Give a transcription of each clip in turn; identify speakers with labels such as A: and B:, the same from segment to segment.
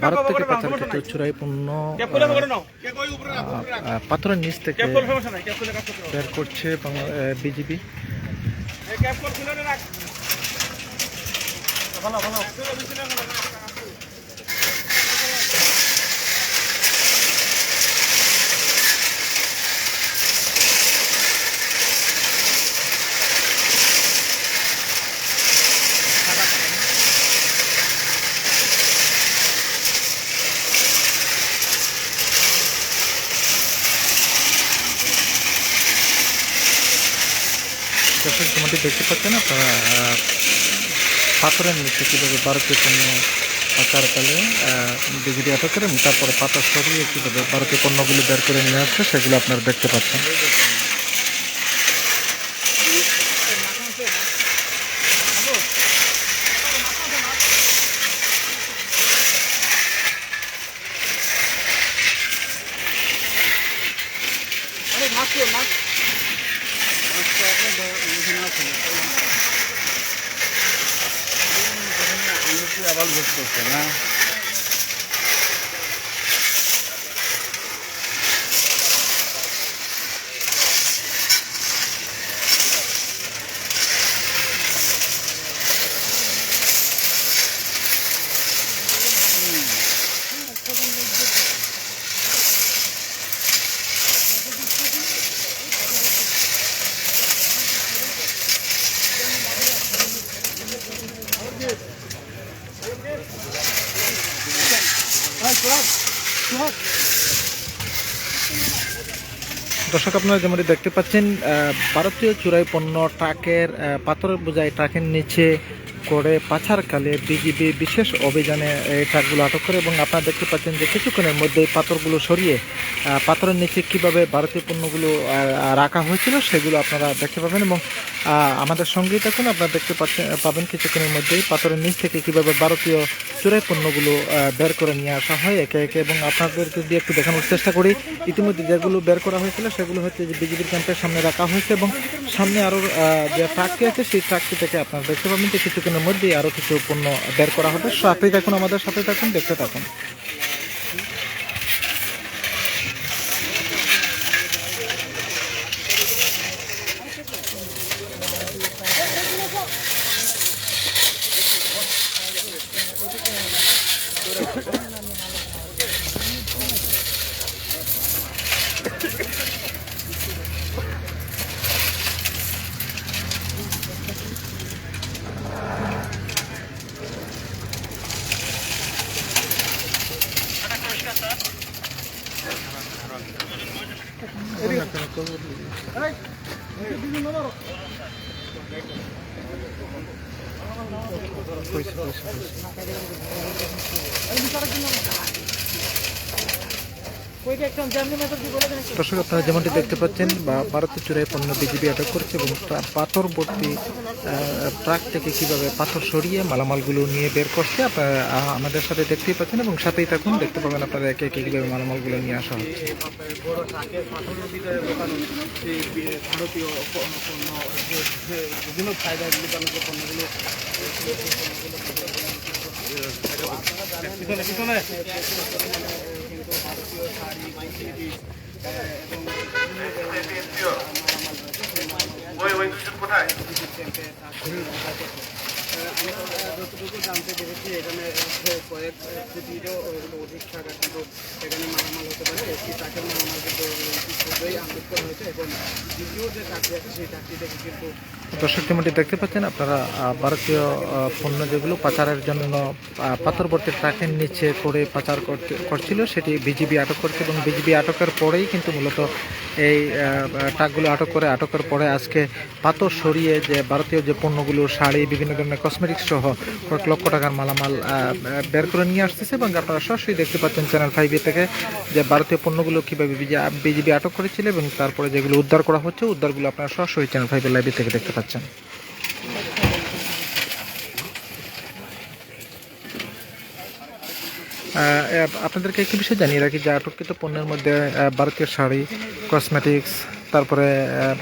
A: ভারত থেকে পাচারকৃত চোরাই পণ্য পাথরের নিচ থেকে বের করছে বিজিবি। দর্শক যেমনটি দেখতে পাচ্ছেন আপনারা পাথরের নিচে কীভাবে ভারতীয় পণ্য পাচারকালে বিজিবি আটক করে এবং তারপরে পাথর সরিয়ে কীভাবে ভারতীয় পণ্যগুলি বের করে নিয়ে আসছে সেগুলো আপনারা দেখতে পাচ্ছেন।
B: আবার ভোট করছে না।
A: দর্শক আপনারা যেমনটি দেখতে পাচ্ছেন ভারতীয় চোরাই পণ্য ট্রাকের পাথরের বোঝাই ট্রাকের নিচে করে পাচারকালে বিজিবি বিশেষ অভিযানে এই ট্রাকগুলো আটক করে এবং আপনারা দেখতে পাচ্ছেন যে কিছুক্ষণের মধ্যে পাথরগুলো সরিয়ে পাথরের নিচে কীভাবে ভারতীয় পণ্যগুলো রাখা হয়েছিল সেগুলো আপনারা দেখতে পাবেন এবং আমাদের সঙ্গেই থাকুন। আপনারা দেখতে পাবেন কিছুক্ষণের মধ্যেই পাথরের নিচ থেকে কীভাবে ভারতীয় চোরাই পণ্যগুলো বের করে নিয়ে আসা হয় একে একে এবং আপনাদেরকে দিয়ে একটু দেখানোর চেষ্টা করি। ইতিমধ্যে যেগুলো বের করা হয়েছিল সেগুলো হচ্ছে যে বিজিবির ক্যাম্পের সামনে রাখা হয়েছে এবং সামনে আরও যে ট্রাকটি আছে সেই ট্রাকটি থেকে আপনারা দেখতে পাবেন যে কিছুক্ষণের মধ্যেই আরও কিছু পণ্য বের করা হবে। সাথেই থাকুন, আমাদের সাথে থাকুন, দেখতে থাকুন। দর্শক আপনারা যেমনটি দেখতে পাচ্ছেন ভারতের চোরাই পণ্য বিজিবি আটক করেছে এবং পাথর ভর্তি ট্রাক থেকে কীভাবে পাথর সরিয়ে মালামালগুলো নিয়ে বের করছে আপনারা আমাদের সাথে দেখতেই পাচ্ছেন এবং সাথেই থাকুন, দেখতে পাবেন আপনারা একে একে কীভাবে মালামালগুলো নিয়ে আসা হচ্ছে।
B: ভারতীয় পণ্য বিভিন্ন ফায়দা পণ্যগুলো ভারতীয় শাড়ি যতটুকু জানতে পেরেছি এখানে কয়েক কোটিরও অধিক টাকা কিন্তু এখানে মালামাল হতে পারে। একটি ট্রাকের মালামাল কিন্তু ইতিপূর্বেই আনলোড করা হয়েছে এবং দ্বিতীয় যে ট্রাকটি আছে সেই ট্রাকটি থেকে কিন্তু
A: দর্শক যেমনটি দেখতে পাচ্ছেন আপনারা ভারতীয় পণ্য যেগুলো পাচারের জন্য পাথরবর্তী ট্রাকের নিচে করে পাচার করছিল সেটি বিজিবি আটক করছে এবং বিজিবি আটকের পরেই কিন্তু মূলত এই ট্রাকগুলো আটকের পরে আজকে পাথর সরিয়ে যে ভারতীয় যে পণ্যগুলো শাড়ি বিভিন্ন ধরনের কসমেটিক্স সহ কয়েক লক্ষ টাকার মালামাল বের করে নিয়ে আসতেছে এবং আপনারা সরাসরি দেখতে পাচ্ছেন চ্যানেল 5 থেকে যে ভারতীয় পণ্যগুলো কীভাবে বিজিবি আটক করেছিল এবং তারপরে যেগুলো উদ্ধার করা হচ্ছে উদ্ধারগুলো আপনারা সরাসরি চ্যানেল 5 লাইভ থেকে দেখতে পাচ্ছেন। আপনাদেরকে একটি বিষয় জানিয়ে রাখি যে আটককৃত পণ্যের মধ্যে ভারতীয় শাড়ি, কসমেটিক্স, তারপরে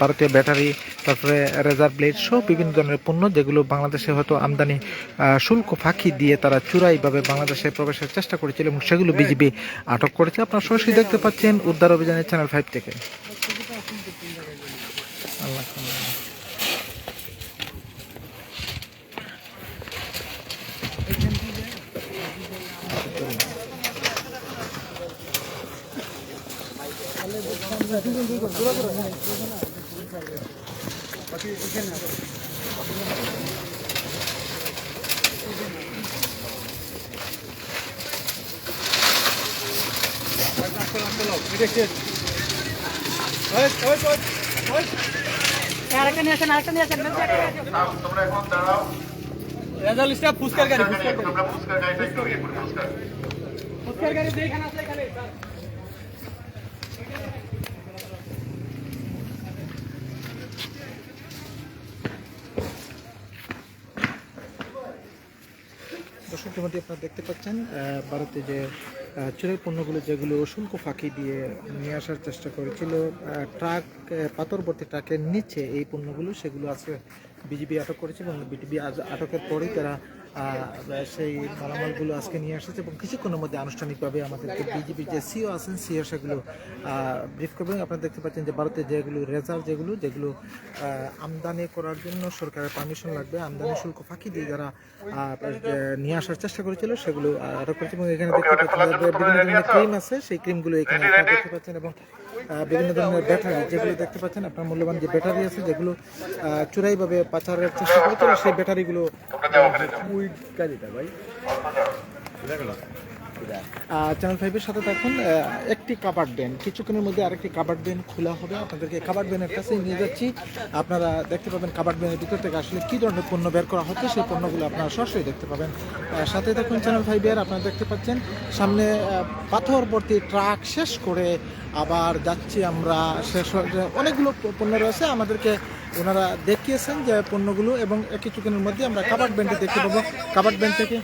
A: ভারতীয় ব্যাটারি, তারপরে রেজার ব্লেড সহ বিভিন্ন ধরনের পণ্য যেগুলো বাংলাদেশে হয়তো আমদানি শুল্ক ফাঁকি দিয়ে তারা চুরাইভাবে বাংলাদেশে প্রবেশের চেষ্টা করেছিল এবং সেগুলো বিজিবি আটক করেছে। আপনারা সরাসরি দেখতে পাচ্ছেন উদ্ধার অভিযানের চ্যানেল 5 থেকে। আল্লাহ দর্শক, যেমনটি আপনারা দেখতে পাচ্ছেন ভারতে যে চুরাই পণ্যগুলো যেগুলো শুল্ক ফাঁকি দিয়ে নিয়ে আসার চেষ্টা করেছিল ট্রাক, পাথরবর্তী ট্রাকের নিচে এই পণ্যগুলো, সেগুলো আজকে বিজিবি আটক করেছে এবং বিজিবি আটকের পরেই তারা সেই মালামালগুলো আজকে নিয়ে এসেছে এবং কিছুক্ষণের মধ্যে আনুষ্ঠানিকভাবে আমাদেরকে বিজিবি যে সিও আছেন সিও সেগুলো ব্রিফ করবেন। আপনারা দেখতে পাচ্ছেন যে ভারতের যেগুলো রেজার যেগুলো আমদানি করার জন্য সরকারের পারমিশন লাগবে, আমদানি শুল্ক ফাঁকি দিয়ে যারা নিয়ে আসার চেষ্টা করেছিল সেগুলো আটক করেছে এবং এখানে দেখতে পাচ্ছেন বিভিন্ন ধরনের ক্রিম আছে, সেই ক্রিমগুলো এখানে আপনারা দেখতে পাচ্ছেন এবং বিভিন্ন ধরনের ব্যাটারি যেগুলো দেখতে পাচ্ছেন, আপনার মূল্যবান যে ব্যাটারি আছে যেগুলো চুরাইভাবে পাচারের চেষ্টা করেছিল সেই ব্যাটারিগুলো চ্যানেল 5-এর সাথে থাকুন। একটি কাবার্ড ভ্যান কিছুক্ষণের মধ্যে আরেকটি কাবার্ড ভ্যান খোলা হবে, আপনাদেরকে কাবার্ড ভ্যানের কাছেই নিয়ে যাচ্ছি। আপনারা দেখতে পাবেন কাবার্ড ভ্যানের ভিতর থেকে আসলে কী ধরনের পণ্য বের করা হচ্ছে সেই পণ্যগুলো আপনারা সরাসরি দেখতে পাবেন। সাথে থাকুন চ্যানেল 5-এর। আপনারা দেখতে পাচ্ছেন সামনে পাথরবর্তী ট্রাক শেষ করে আবার যাচ্ছি আমরা, শেষ অনেকগুলো পণ্য রয়েছে, আমাদেরকে ওনারা দেখিয়েছেন যে পণ্যগুলো এবং কিছুক্ষণের মধ্যে আমরা কাবার্ড ভ্যানটি দেখতে পাবো। কাবার্ড ভ্যান থেকে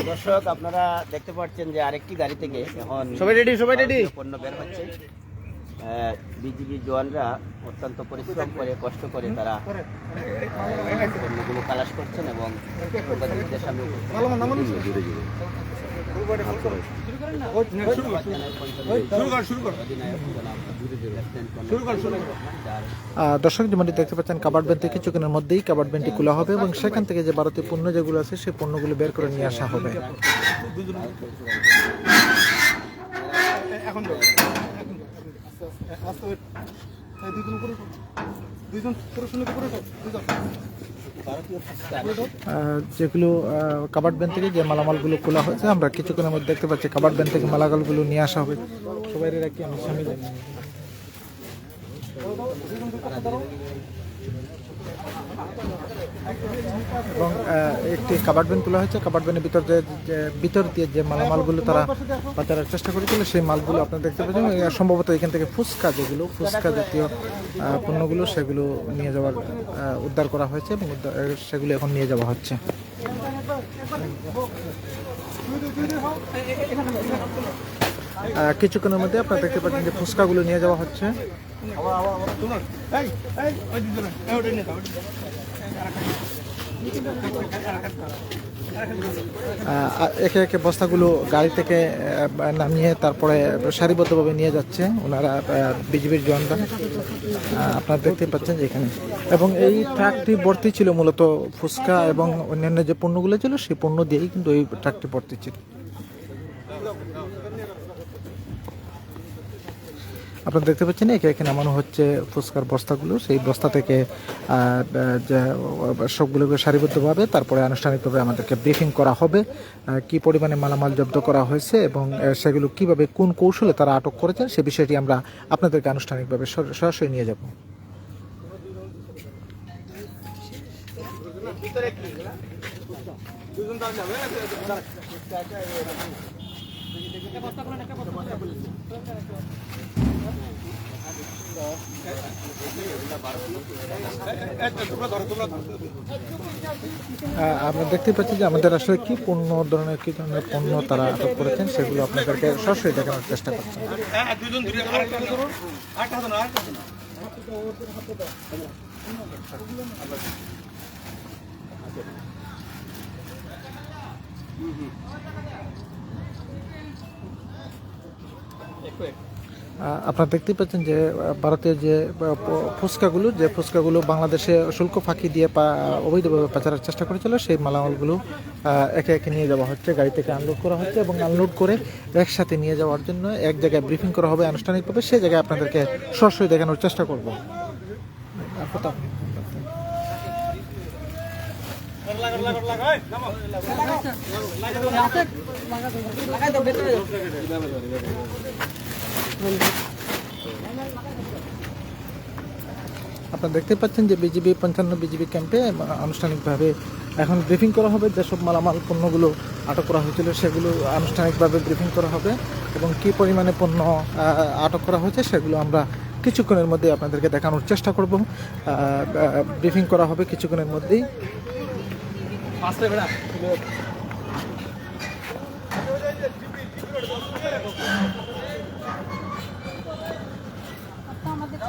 C: দর্শক, আপনারা দেখতে পাচ্ছেন যে আরেকটি গাড়ি থেকে এখন
A: সবাই রেডি
C: পণ্য বের হচ্ছে। বিজিবি জওয়ানরা অত্যন্ত পরিশ্রম করে কষ্ট করে তারা পণ্যগুলো তালাশ করছেন এবং সাংবাদিকদের সামনে
A: দর্শক, যেমনটি দেখতে পাচ্ছেন কাবার্ড ভ্যান থেকে কিছুক্ষণের মধ্যেই কাবার্ড ভ্যানটি খোলা হবে এবং সেখান থেকে যে ভারতীয় পণ্য যেগুলো আছে সেই পণ্যগুলো বের করে নিয়ে আসা হবে। যেগুলো কাবার্ড ভ্যান থেকে যে মালামালগুলো খোলা হয়েছে আমরা কিছুক্ষণের মধ্যে দেখতে পাচ্ছি কাবার্ড ভ্যান থেকে মালামালগুলো নিয়ে আসা হবে। সবাই রাখি আমি সামনে যাই এবং একটি কাবার্ড ভ্যান তোলা হয়েছে। কাবার্ড ভ্যানের ভিতর দিয়ে যে মালামালগুলো তারা পাচারের চেষ্টা করেছিল সেই মালগুলো আপনারা দেখতে পাচ্ছেন। সম্ভবত এখান থেকে ফুচকা জাতীয় পণ্যগুলো সেগুলো নিয়ে যাওয়ার উদ্ধার করা হয়েছে এবং সেগুলো এখন নিয়ে যাওয়া হচ্ছে। কিছুক্ষণের মধ্যে আপনারা দেখতে পাচ্ছেন যে ফুচকাগুলো নিয়ে যাওয়া হচ্ছে। একে একে বস্তাগুলো গাড়ি থেকে নামিয়ে তারপরে সারিবদ্ধভাবে নিয়ে যাচ্ছে ওনারা বিজিবির জওয়ানরা, আপনারা দেখতে পাচ্ছেন যে এখানে। এবং এই ট্রাকটি ভর্তি ছিল মূলত ফুচকা এবং অন্যান্য যে পণ্যগুলো ছিল সেই পণ্য দিয়েই কিন্তু এই ট্রাকটি ভর্তি ছিল। আপনারা দেখতে পাচ্ছেন একে একে নামানো হচ্ছে ফুচকার বস্তাগুলো, সেই বস্তা থেকে সবগুলোকে সারিবদ্ধভাবে তারপরে আনুষ্ঠানিকভাবে আমাদেরকে ব্রিফিং করা হবে কি পরিমাণে মালামাল জব্দ করা হয়েছে এবং সেগুলো কিভাবে কোন কৌশলে তারা আটক করেছেন সে বিষয়টি আমরা আপনাদেরকে আনুষ্ঠানিকভাবে সরাসরি নিয়ে যাব। আমরা দেখতে পাচ্ছি যে আমাদের আসলে কি ধরনের পণ্য তারা আটক করেছেন সেগুলো আপনাদেরকে সরাসরি দেখানোর চেষ্টা করছেন। আপনারা দেখতেই পাচ্ছেন যে ভারতীয় যে ফুচকাগুলো বাংলাদেশে শুল্ক ফাঁকি দিয়ে অবৈধভাবে পাচারের চেষ্টা করেছিল, সেই মালামালগুলো একে একে নিয়ে যাওয়া হচ্ছে, গাড়ি থেকে আনলোড করা হচ্ছে এবং আনলোড করে একসাথে নিয়ে যাওয়ার জন্য এক জায়গায় ব্রিফিং করা হবে আনুষ্ঠানিকভাবে, সেই জায়গায় আপনাদেরকে সরাসরি দেখানোর চেষ্টা করব। আপনারা দেখতে পাচ্ছেন যে বিজিবি 55 বিজিবি ক্যাম্পে আনুষ্ঠানিকভাবে এখন ব্রিফিং করা হবে, যেসব মালামাল পণ্যগুলো আটক করা হয়েছিল সেগুলো আনুষ্ঠানিকভাবে ব্রিফিং করা হবে এবং কী পরিমাণে পণ্য আটক করা হয়েছে সেগুলো আমরা কিছুক্ষণের মধ্যে আপনাদেরকে দেখানোর চেষ্টা করব। ব্রিফিং করা হবে কিছুক্ষণের মধ্যেই।
D: আমাদের